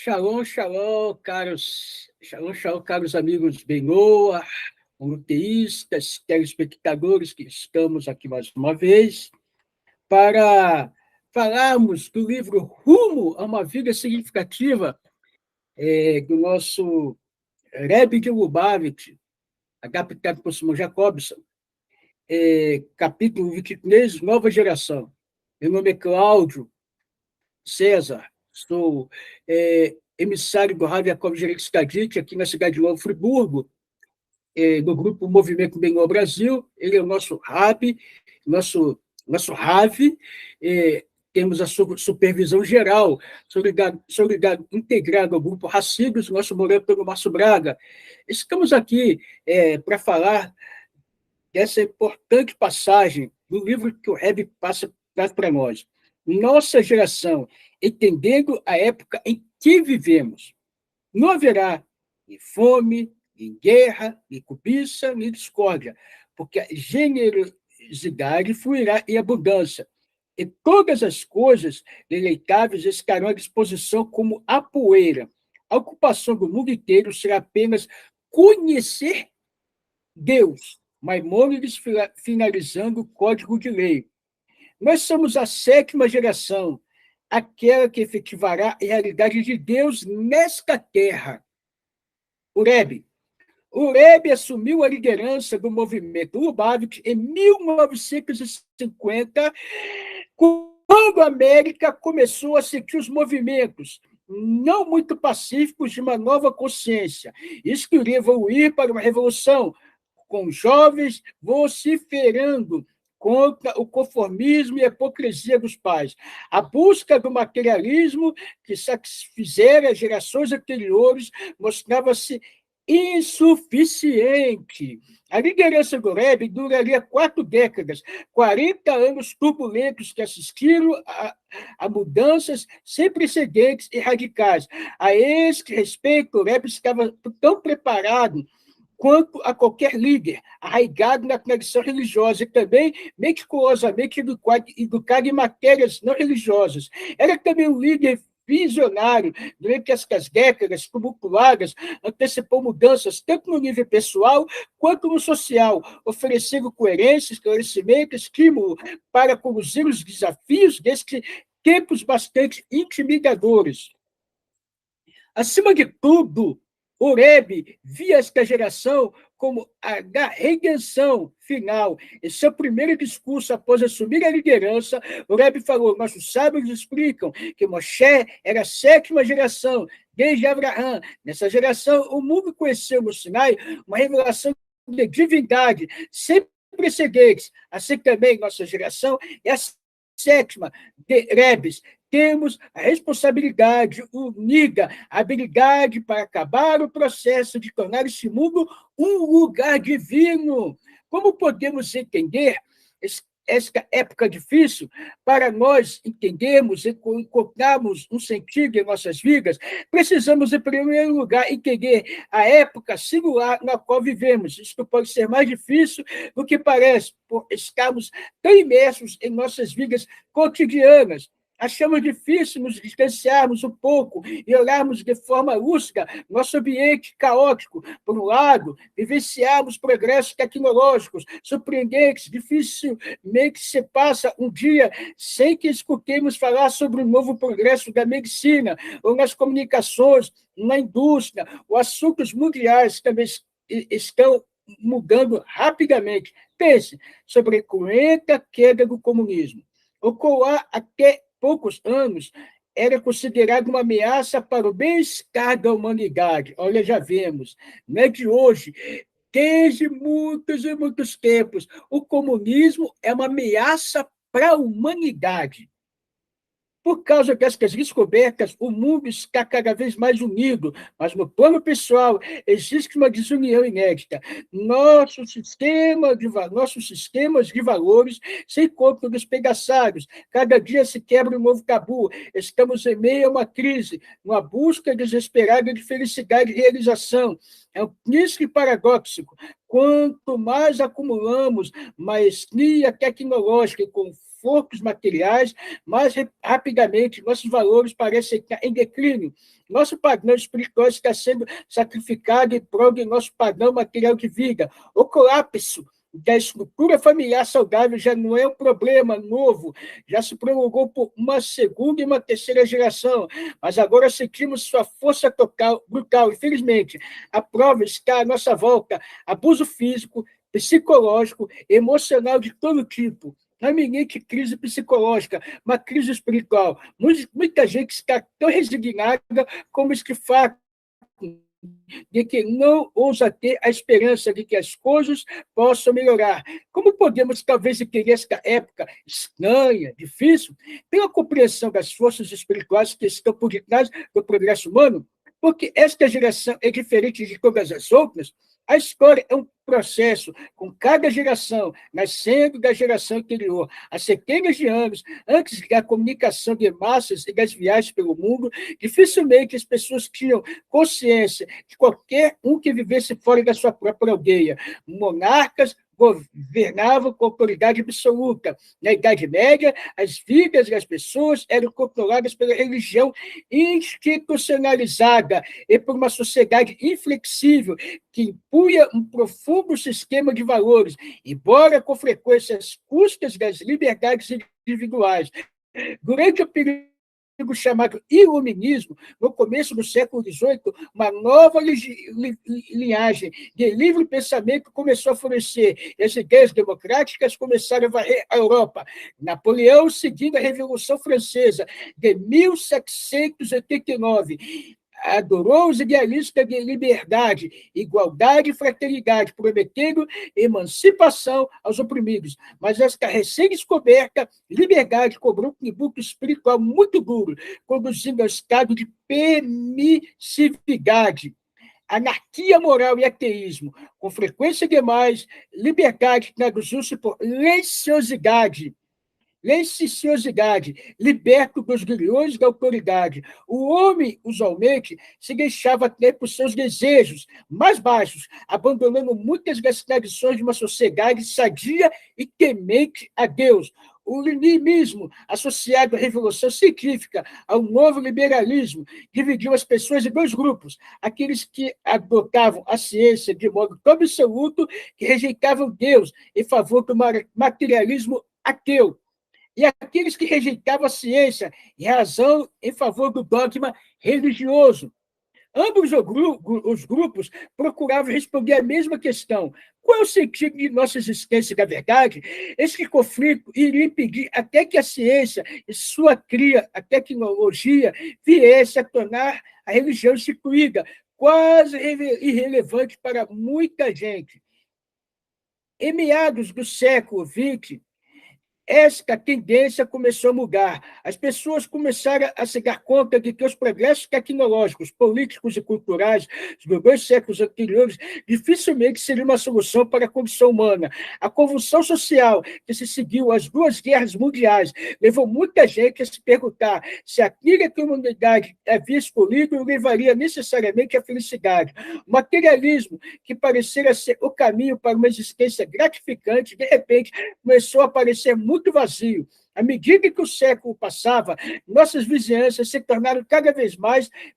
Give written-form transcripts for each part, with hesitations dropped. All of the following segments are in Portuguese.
Shalom, shalom, caros amigos Benoa, monoteístas, telespectadores que estamos aqui mais uma vez para falarmos do livro Rumo a uma Vida Significativa, do nosso Rebbe de Lubavitch, adaptado por Simon Jacobson, capítulo 23, Nova Geração. Meu nome é Cláudio César, sou emissário do Rav Yaakov Jerex-Tadit, aqui na cidade de Novo Friburgo, do grupo Movimento Benoa Brasil. Ele é o nosso Rav, nosso Rav, temos a supervisão geral, solidariedade integrada ao grupo Hassidos, nosso moreno pelo Márcio Braga. Estamos aqui para falar dessa importante passagem do livro que o Rebbe traz para nós. Nossa geração, entendendo a época em que vivemos. Não haverá nem fome, nem guerra, nem cobiça, nem discórdia, porque a generosidade fluirá em abundância. E todas as coisas deleitáveis estarão à disposição como a poeira. A ocupação do mundo inteiro será apenas conhecer Deus. Maimônides finalizando o Código de Lei. Nós somos a 7ª geração, aquela que efetivará a realidade de Deus nesta terra. O Rebbe assumiu a liderança do movimento Lubavitch em 1950, quando a América começou a sentir os movimentos não muito pacíficos de uma nova consciência. Isso queria evoluir para uma revolução, com jovens vociferando contra o conformismo e a hipocrisia dos pais. A busca do materialismo que satisfizera gerações anteriores mostrava-se insuficiente. A liderança do Rebbe duraria 4 décadas, 40 anos turbulentos que assistiram a mudanças sem precedentes e radicais. A este respeito, o Rebbe estava tão preparado quanto a qualquer líder, arraigado na tradição religiosa e também meticulosamente educado em matérias não religiosas. Era também um líder visionário. Durante estas décadas tumultuadas, antecipou mudanças tanto no nível pessoal quanto no social, oferecendo coerência, esclarecimento, estímulo para conduzir os desafios destes tempos bastante intimidadores. Acima de tudo, o Rebbe via esta geração como a da redenção final. Em seu primeiro discurso, após assumir a liderança, o Rebbe falou: nossos sábios explicam que Moshe era a 7ª geração, desde Abraão. Nessa geração, o mundo conheceu no Sinai uma revelação de divindade sem precedentes. Assim também, nossa geração é a 7ª de Rebbes. Temos a responsabilidade unida, a habilidade para acabar o processo de tornar esse mundo um lugar divino. Como podemos entender esta época difícil? Para nós entendermos e encontrarmos um sentido em nossas vidas, precisamos, em primeiro lugar, entender a época singular na qual vivemos. Isto pode ser mais difícil do que parece, por estarmos tão imersos em nossas vidas cotidianas. Achamos difícil nos distanciarmos um pouco e olharmos de forma lúcida nosso ambiente caótico. Por um lado, vivenciarmos progressos tecnológicos surpreendentes. Dificilmente se passa um dia sem que escutemos falar sobre o novo progresso da medicina, ou nas comunicações, na indústria. Os assuntos mundiais também estão mudando rapidamente. Pense sobre a cruenta queda do comunismo. O Coá, até poucos anos, era considerado uma ameaça para o bem-estar da humanidade. Olha, já vemos, não é de hoje. Desde muitos e muitos tempos, o comunismo é uma ameaça para a humanidade. Por causa destas descobertas, o mundo está cada vez mais unido, mas no plano pessoal existe uma desunião inédita. Nossos sistemas de valores se encontram despedaçados. Cada dia se quebra um novo tabu. Estamos em meio a uma crise, uma busca desesperada de felicidade e realização. É um triste paradoxo. Quanto mais acumulamos maestria tecnológica e confortos materiais, mais rapidamente nossos valores parecem estar em declínio. Nosso padrão espiritual está sendo sacrificado em prol do nosso padrão material de vida. O colapso da estrutura familiar saudável já não é um problema novo, já se prolongou por uma segunda e uma terceira geração, mas agora sentimos sua força total, brutal. Infelizmente, a prova está à nossa volta: abuso físico, psicológico, emocional de todo tipo. Uma iminente crise psicológica, uma crise espiritual. Muita gente está tão resignada como esquifada, de que não ousa ter a esperança de que as coisas possam melhorar. Como podemos, talvez, entender esta época estranha, difícil, pela compreensão das forças espirituais que estão por detrás do progresso humano? Porque esta geração é diferente de todas as outras. A história é um processo, com cada geração nascendo da geração anterior. Há centenas de anos, antes da comunicação de massas e das viagens pelo mundo, dificilmente as pessoas tinham consciência de qualquer um que vivesse fora da sua própria aldeia. Monarcas governavam com autoridade absoluta. Na Idade Média, as vidas das pessoas eram controladas pela religião institucionalizada e por uma sociedade inflexível que impunha um profundo sistema de valores, embora com frequência às custas das liberdades individuais. Durante o período chamado Iluminismo, no começo do século XVIII, uma nova linhagem de livre pensamento começou a florescer, e as ideias democráticas começaram a varrer a Europa. Napoleão, seguindo a Revolução Francesa de 1789, adorou os idealistas de liberdade, igualdade e fraternidade, prometendo emancipação aos oprimidos. Mas esta recém-descoberta liberdade cobrou um tributo espiritual muito duro, conduzindo ao estado de permissividade, anarquia moral e ateísmo. Com frequência demais, liberdade traduziu-se por licenciosidade, liberto dos grilhões da autoridade. O homem, usualmente, se deixava até por seus desejos mais baixos, abandonando muitas das tradições de uma sociedade sadia e temente a Deus. O leninismo, associado à revolução científica, ao novo liberalismo, dividiu as pessoas em dois grupos: aqueles que adotavam a ciência de modo tão absoluto que rejeitavam Deus em favor do materialismo ateu, e aqueles que rejeitavam a ciência e a razão em favor do dogma religioso. Ambos os grupos procuravam responder a mesma questão: qual é o sentido de nossa existência, na verdade? Esse conflito iria impedir até que a ciência e sua cria, a tecnologia, viesse a tornar a religião instituída quase irrelevante para muita gente. Em meados do século XX, esta tendência começou a mudar. As pessoas começaram a se dar conta de que os progressos tecnológicos, políticos e culturais dos 2 séculos anteriores dificilmente seriam uma solução para a condição humana. A convulsão social que se seguiu às 2 guerras mundiais levou muita gente a se perguntar se aquilo que a humanidade havia escolhido levaria necessariamente à felicidade. O materialismo, que parecia ser o caminho para uma existência gratificante, de repente começou a parecer muito vazio. À medida que o século passava, nossas vizinhanças se tornaram cada vez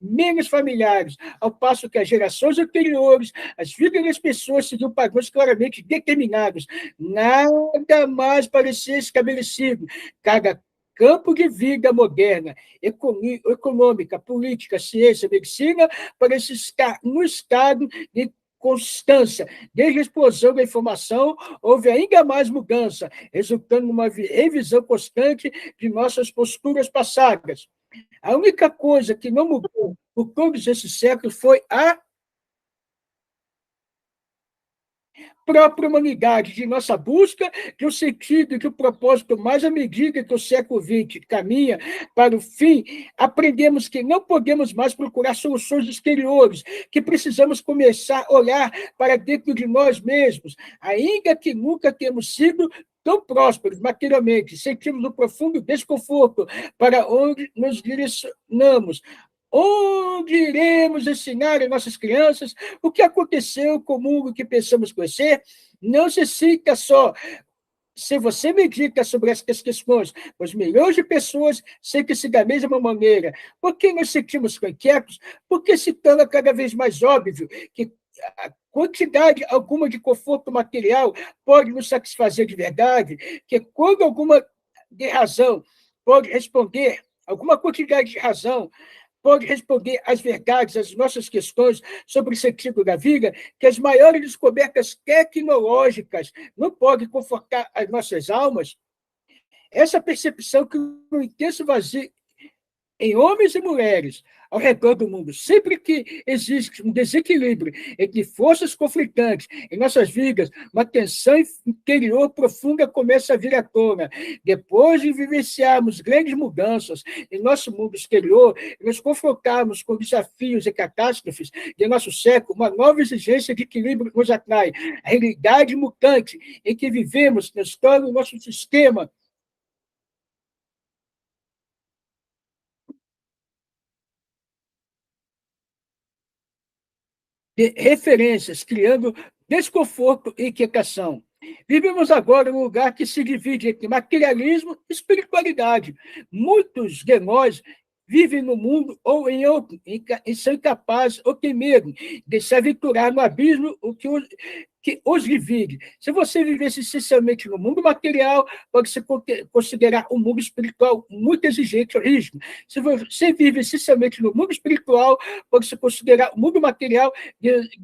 menos familiares, ao passo que as gerações anteriores, as vidas das pessoas seguiam padrões claramente determinados. Nada mais parecia estabelecido. Cada campo de vida moderna, econômica, política, ciência, medicina, parece estar no estado de constância. Desde a explosão da informação, houve ainda mais mudança, resultando numa revisão constante de nossas posturas passadas. A única coisa que não mudou por todos esses séculos foi a própria humanidade, de nossa busca de um sentido e de um propósito. Mais à medida que o século XX caminha para o fim, aprendemos que não podemos mais procurar soluções exteriores, que precisamos começar a olhar para dentro de nós mesmos. Ainda que nunca temos sido tão prósperos materialmente, sentimos um profundo desconforto para onde nos direcionamos. Onde iremos ensinar às nossas crianças o que aconteceu com o mundo que pensamos conhecer? Não se sinta só. se você medita sobre essas questões, os milhões de pessoas sentem-se da mesma maneira. Por que nos sentimos inquietos? Porque se torna cada vez mais óbvio que a quantidade alguma de conforto material pode nos satisfazer de verdade, que quando alguma de razão pode responder, alguma quantidade de razão pode responder às verdades, às nossas questões sobre o sentido da vida, que as maiores descobertas tecnológicas não podem confortar as nossas almas. Essa percepção que um intenso vazio em homens e mulheres ao redor do mundo, sempre que existe um desequilíbrio entre forças conflitantes em nossas vidas, uma tensão interior profunda começa a vir à tona. Depois de vivenciarmos grandes mudanças em nosso mundo exterior, e nos confrontarmos com desafios e catástrofes de nosso século, uma nova exigência de equilíbrio nos atrai. A realidade mutante em que vivemos transtorna o nosso sistema de referências, criando desconforto e inquietação. Vivemos agora um lugar que se divide entre materialismo e espiritualidade. Muitos de nós vivem no mundo ou em outro, e são incapazes ou têm medo de se aventurar no abismo que os divide. Se você vivesse essencialmente no mundo material, pode-se considerar um mundo espiritual muito exigente ou rígido. Se você vive essencialmente no mundo espiritual, pode-se considerar o mundo material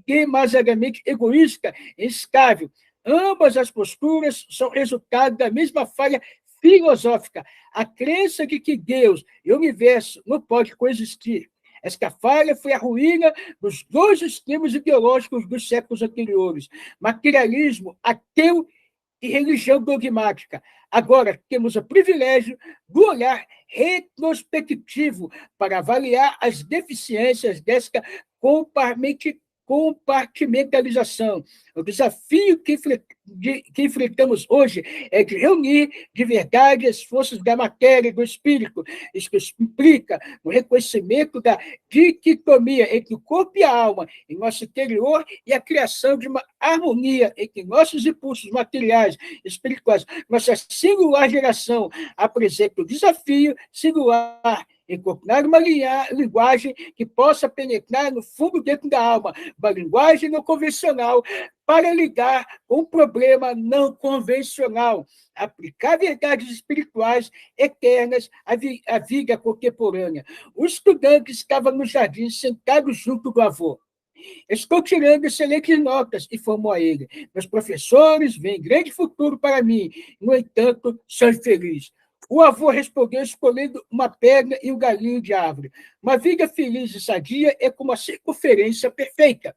demasiadamente egoísta e instável. Ambas as posturas são resultado da mesma falha filosófica, a crença de que Deus e o universo não podem coexistir. Esta falha foi a ruína dos dois extremos ideológicos dos séculos anteriores, materialismo ateu e religião dogmática. Agora temos o privilégio do olhar retrospectivo para avaliar as deficiências desta compartimentalização. O desafio que enfrentamos hoje é de reunir de verdade as forças da matéria e do espírito. Isso implica o reconhecimento da dicotomia entre o corpo e a alma em nosso interior e a criação de uma harmonia entre nossos impulsos materiais e espirituais. Nossa singular geração apresenta o desafio singular encontrar uma linguagem que possa penetrar no fundo dentro da alma, uma linguagem não convencional para lidar com um problema não convencional, aplicar verdades espirituais eternas à vida contemporânea. O estudante estava no jardim, sentado junto do avô. Estou tirando excelentes notas, informou a ele. Meus professores veem grande futuro para mim. No entanto, sou infeliz. O avô respondeu escolhendo uma pedra e um galinho de árvore. Uma vida feliz e sadia é como a circunferência perfeita.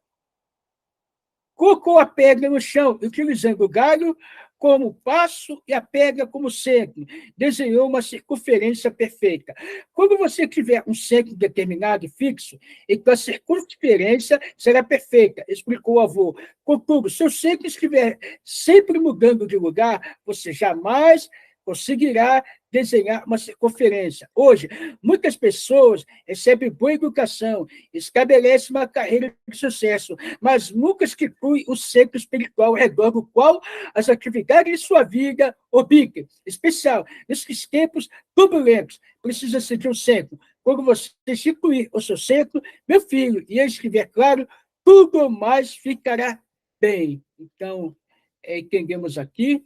Colocou a pedra no chão, utilizando o galho como passo e a pedra como centro. Desenhou uma circunferência perfeita. Quando você tiver um centro determinado e fixo, então a circunferência será perfeita, explicou o avô. Contudo, se o centro estiver sempre mudando de lugar, você jamais conseguirá desenhar uma circunferência. Hoje, muitas pessoas recebem boa educação, estabelecem uma carreira de sucesso, mas nunca instituem um centro espiritual ao redor do qual as atividades de sua vida orbitam. Especial, nesses tempos turbulentos, precisa-se de um centro. Quando você instituir o seu centro, meu filho, e ele estiver claro, tudo mais ficará bem. Então, entendemos aqui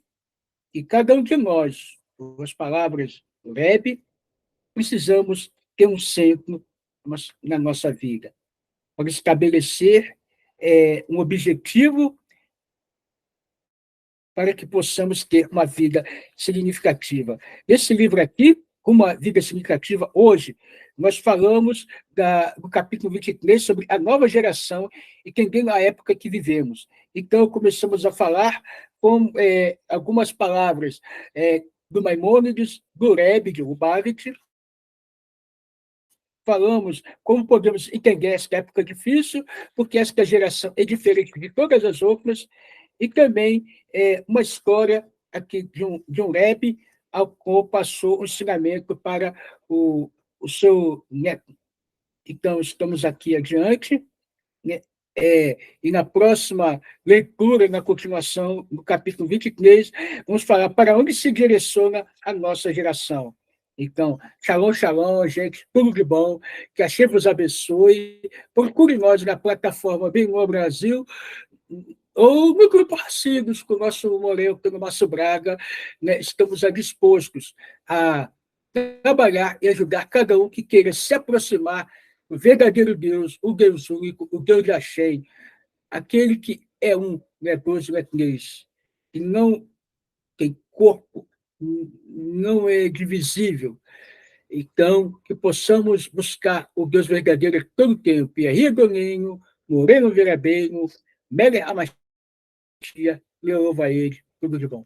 que cada um de nós, com as palavras do Rebbe, precisamos ter um centro na nossa vida, para estabelecer um objetivo para que possamos ter uma vida significativa. Nesse livro aqui, Uma Vida Significativa, hoje, nós falamos do capítulo 23 sobre a nova geração, entendendo a época que vivemos. Então, começamos a falar com algumas palavras do Maimônides, do Rebbe, de Lubavitch. Falamos como podemos entender esta época difícil, porque esta geração é diferente de todas as outras, e também uma história aqui de um Rebbe, ao qual passou o ensinamento para o seu neto. Então, estamos aqui adiante, né? E na próxima leitura, na continuação, no capítulo 23, vamos falar para onde se direciona a nossa geração. Então, shalom, shalom, gente, tudo de bom, que a Hashem vos abençoe. Procure nós na plataforma Bem no Brasil, ou no grupo Racidos, com o nosso Moreno, com o nosso Braga, né? Estamos dispostos a trabalhar e ajudar cada um que queira se aproximar do verdadeiro Deus, o Deus único, o Deus de Hashem, aquele que é um, não é dois, não é três, que não tem corpo, não é divisível. Então, que possamos buscar o Deus verdadeiro a todo tempo. E aí, Doninho, Moreno Virabeiro, Meller Amachia, Leova ele, tudo de bom.